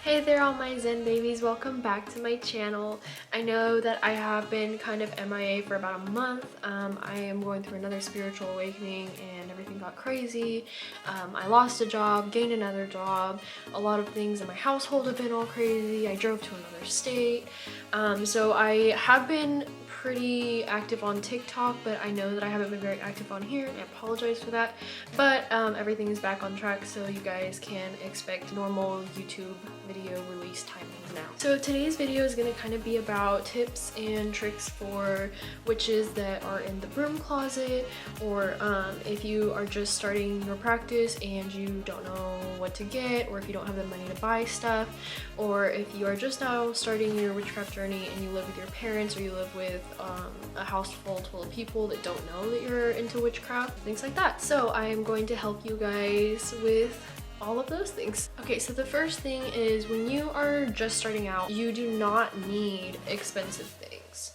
Hey there all my Zen babies, welcome back to my channel. I know that I have been kind of MIA for about a month. I am going through another spiritual awakening and everything got crazy. I lost a job, gained another job. A lot of things in my household have been all crazy. I drove to another state. So I have been pretty active on TikTok, but I know that I haven't been very active on here, and I apologize for that. But everything is back on track, so you guys can expect normal YouTube video release timings now. So today's video is going to kind of be about tips and tricks for witches that are in the broom closet, or if you are just starting your practice and you don't know what to get, or if you don't have the money to buy stuff, or if you are just now starting your witchcraft journey and you live with your parents, or you live with a house full of people that don't know that you're into witchcraft, things like that. So I am going to help you guys with all of those things. Okay, so the first thing is when you are just starting out, you do not need expensive things.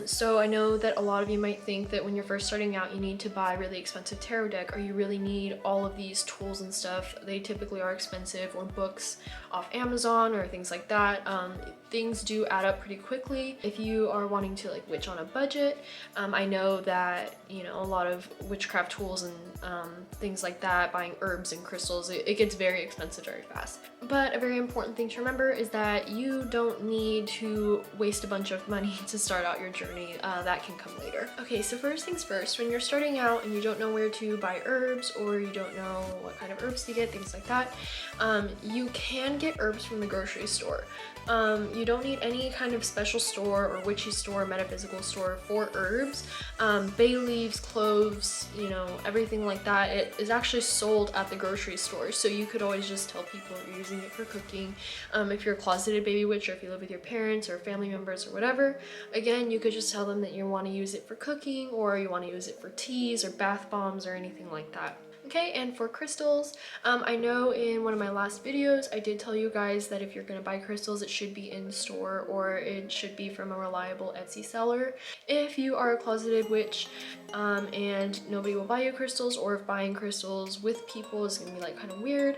So I know that a lot of you might think that when you're first starting out, you need to buy a really expensive tarot deck, or you really need all of these tools and stuff. They typically are expensive, or books off Amazon or things like that. Things do add up pretty quickly if you are wanting to like witch on a budget. I know that, you know, a lot of witchcraft tools and things like that, buying herbs and crystals, it gets very expensive very fast. But a very important thing to remember is that you don't need to waste a bunch of money to start out your journey. That can come later. Okay, so first things first, when you're starting out and you don't know where to buy herbs, or you don't know what kind of herbs to get, things like that, you can get herbs from the grocery store. You don't need any kind of special store or witchy store, metaphysical store for herbs. Bay leaves, cloves, you know, everything like that, it is actually sold at the grocery store. So you could always just tell people you're using it for cooking. If you're a closeted baby witch, or if you live with your parents or family members or whatever, again, you could just tell them that you want to use it for cooking, or you want to use it for teas or bath bombs or anything like that. Okay, and for crystals, I know in one of my last videos I did tell you guys that if you're going to buy crystals, it should be in store, or it should be from a reliable Etsy seller. If you are a closeted witch and nobody will buy you crystals, or if buying crystals with people is going to be like kind of weird,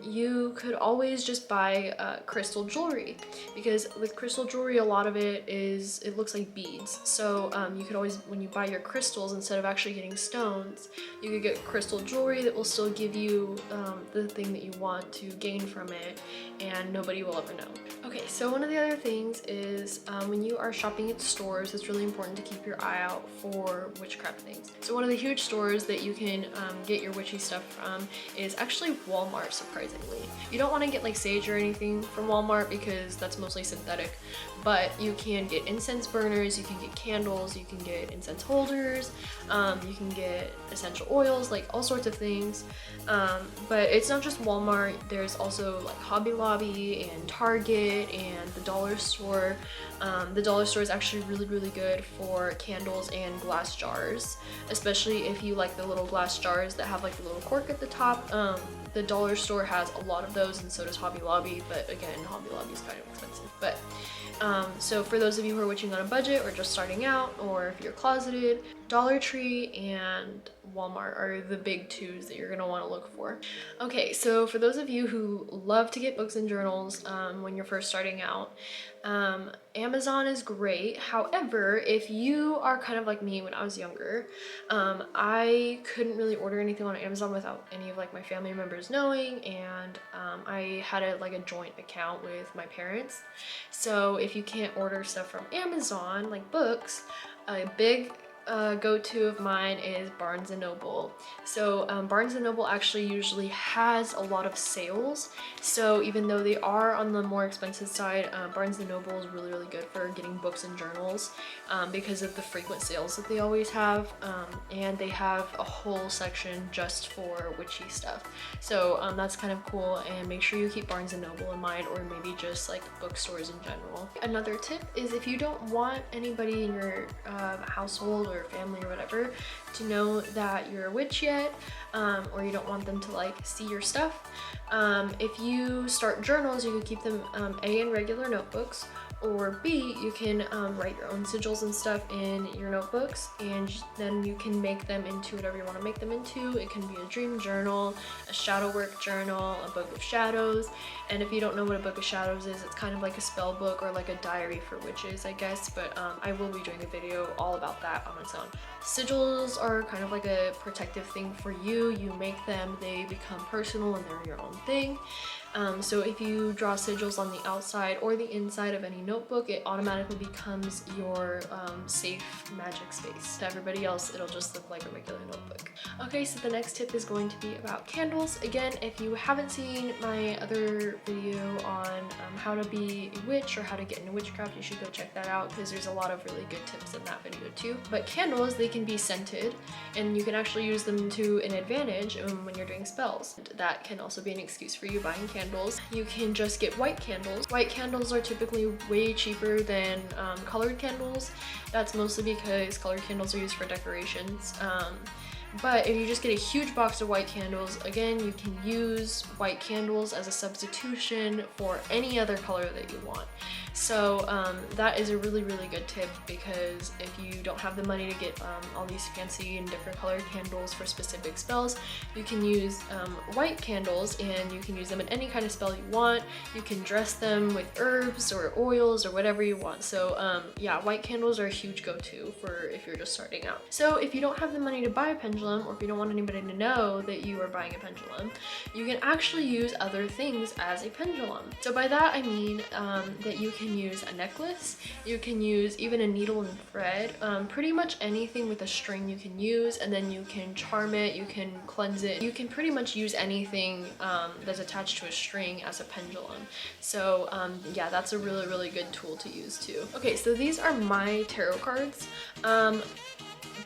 you could always just buy crystal jewelry, because with crystal jewelry, a lot of it looks like beads. So you could always, when you buy your crystals, instead of actually getting stones, you could get crystal jewelry that will still give you the thing that you want to gain from it, and nobody will ever know. Okay, so one of the other things is when you are shopping at stores, it's really important to keep your eye out for witchcraft things. So one of the huge stores that you can get your witchy stuff from is actually Walmart, surprisingly. You don't want to get like sage or anything from Walmart, because that's mostly synthetic, but you can get incense burners, you can get candles, you can get incense holders, you can get essential oils, like all sorts of things. But it's not just Walmart, there's also like Hobby Lobby and Target and the dollar store. The dollar store is actually really good for candles and glass jars, especially if you like the little glass jars that have like the little cork at the top. The dollar store has a lot of those, and so does Hobby Lobby, but again, Hobby Lobby is kind of expensive. But so for those of you who are witching on a budget, or just starting out, or if you're closeted, Dollar Tree and Walmart are the big twos that you're going to want to look for. Okay, so for those of you who love to get books and journals when you're first starting out, Amazon is great. However, if you are kind of like me when I was younger, I couldn't really order anything on Amazon without any of like my family members knowing, and I had a joint account with my parents. So if you can't order stuff from Amazon, like books, a big go-to of mine is Barnes & Noble. So Barnes & Noble actually usually has a lot of sales, so even though they are on the more expensive side, Barnes & Noble is really good for getting books and journals because of the frequent sales that they always have, and they have a whole section just for witchy stuff. So that's kind of cool, and make sure you keep Barnes & Noble in mind, or maybe just like bookstores in general. Another tip is, if you don't want anybody in your household or family or whatever to know that you're a witch yet, or you don't want them to like see your stuff, if you start journals, you can keep them in regular notebooks, Or B, you can write your own sigils and stuff in your notebooks, and then you can make them into whatever you want to make them into. It can be a dream journal, a shadow work journal, a book of shadows. And if you don't know what a book of shadows is, it's kind of like a spell book or like a diary for witches, I guess, but I will be doing a video all about that on its own. Sigils are kind of like a protective thing for you. You make them, they become personal, and they're your own thing. So if you draw sigils on the outside or the inside of any notebook, it automatically becomes your safe magic space. To everybody else, it'll just look like a regular notebook. Okay, so the next tip is going to be about candles. Again, if you haven't seen my other video on how to be a witch or how to get into witchcraft, you should go check that out because there's a lot of really good tips in that video too. But candles, they can be scented, and you can actually use them to an advantage when you're doing spells. That can also be an excuse for you buying candles. You can just get white candles. White candles are typically way cheaper than colored candles. That's mostly because colored candles are used for decorations. But if you just get a huge box of white candles, again, you can use white candles as a substitution for any other color that you want. So that is a really, really good tip, because if you don't have the money to get all these fancy and different colored candles for specific spells, you can use white candles, and you can use them in any kind of spell you want. You can dress them with herbs or oils or whatever you want. So yeah, white candles are a huge go-to for if you're just starting out. So if you don't have the money to buy a pendulum, or if you don't want anybody to know that you are buying a pendulum, you can actually use other things as a pendulum. So by that I mean that you can use a necklace, you can use even a needle and thread, pretty much anything with a string you can use, and then you can charm it, you can cleanse it, you can pretty much use anything that's attached to a string as a pendulum. So yeah, that's a really, really good tool to use too. Okay, so these are my tarot cards.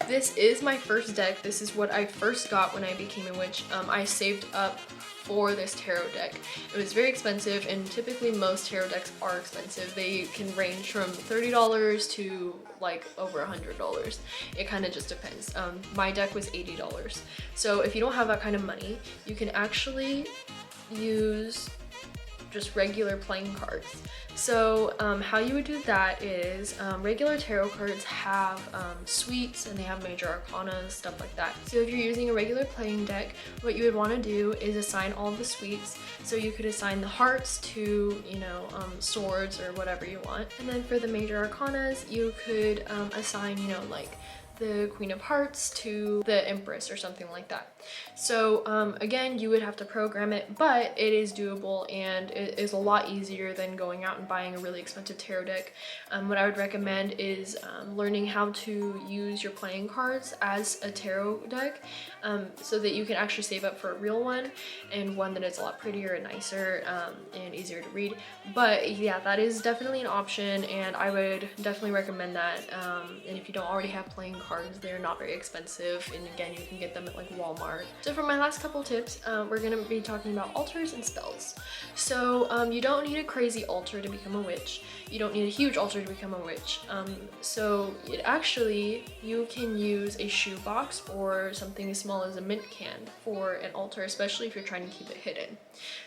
This is my first deck. This is what I first got when I became a witch. I saved up for this tarot deck. It was very expensive, and typically most tarot decks are expensive. They can range from $30 to like over $100. It kind of just depends. My deck was $80. So if you don't have that kind of money, you can actually use just regular playing cards. So how you would do that is regular tarot cards have suites, and they have major arcana, stuff like that. So if you're using a regular playing deck, what you would want to do is assign all the suites. So you could assign the hearts to, you know, swords or whatever you want. And then for the major arcanas, you could assign, you know, like the Queen of Hearts to the Empress or something like that. So again, you would have to program it, but it is doable, and it is a lot easier than going out and buying a really expensive tarot deck. What I would recommend is learning how to use your playing cards as a tarot deck, so that you can actually save up for a real one, and one that is a lot prettier and nicer and easier to read. But yeah, that is definitely an option, and I would definitely recommend that. And if you don't already have playing cards, they're not very expensive, and again, you can get them at like Walmart. So for my last couple tips, we're gonna be talking about altars and spells. So you don't need a crazy altar to become a witch. You don't need a huge altar to become a witch. So it actually, you can use a shoebox or something as small as a mint can for an altar, especially if you're trying to keep it hidden.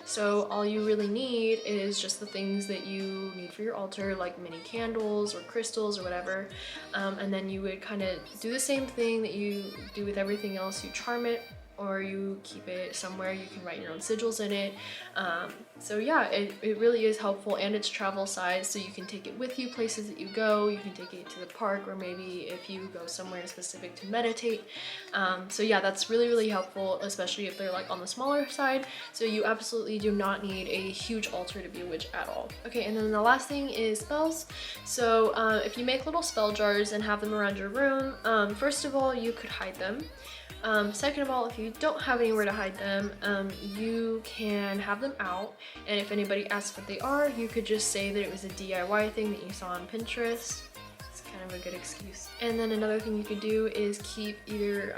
So all you really need is just the things that you need for your altar, like mini candles or crystals or whatever. And then you would kind of do the same thing that you do with everything else. You charm it, or you keep it somewhere. You can write your own sigils in it. So yeah, it really is helpful, and it's travel size, so you can take it with you places that you go. You can take it to the park, or maybe if you go somewhere specific to meditate. So yeah, that's really, really helpful, especially if they're like on the smaller side. So you absolutely do not need a huge altar to be a witch at all. Okay, and then the last thing is spells. So if you make little spell jars and have them around your room, first of all, you could hide them. Second of all, if you don't have anywhere to hide them, you can have them out, and if anybody asks what they are, you could just say that it was a DIY thing that you saw on Pinterest. It's kind of a good excuse. And then another thing you could do is keep either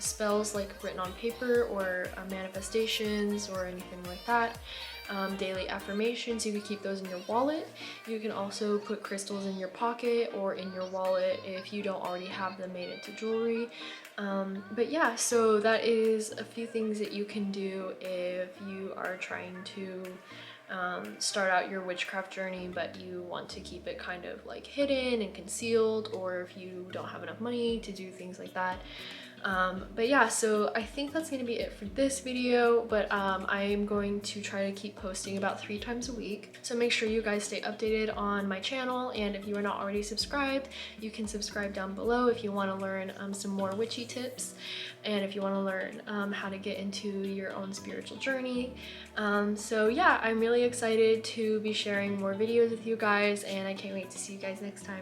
spells like written on paper, or manifestations or anything like that. Daily affirmations, you could keep those in your wallet. You can also put crystals in your pocket or in your wallet if you don't already have them made into jewelry. But yeah, so that is a few things that you can do if you are trying to start out your witchcraft journey, but you want to keep it kind of like hidden and concealed, or if you don't have enough money to do things like that. But yeah, so I think that's gonna be it for this video, but I am going to try to keep posting about 3 times a week. So make sure you guys stay updated on my channel, and if you are not already subscribed, you can subscribe down below if you want to learn some more witchy tips, and if you want to learn how to get into your own spiritual journey. So yeah, I'm really excited to be sharing more videos with you guys, and I can't wait to see you guys next time.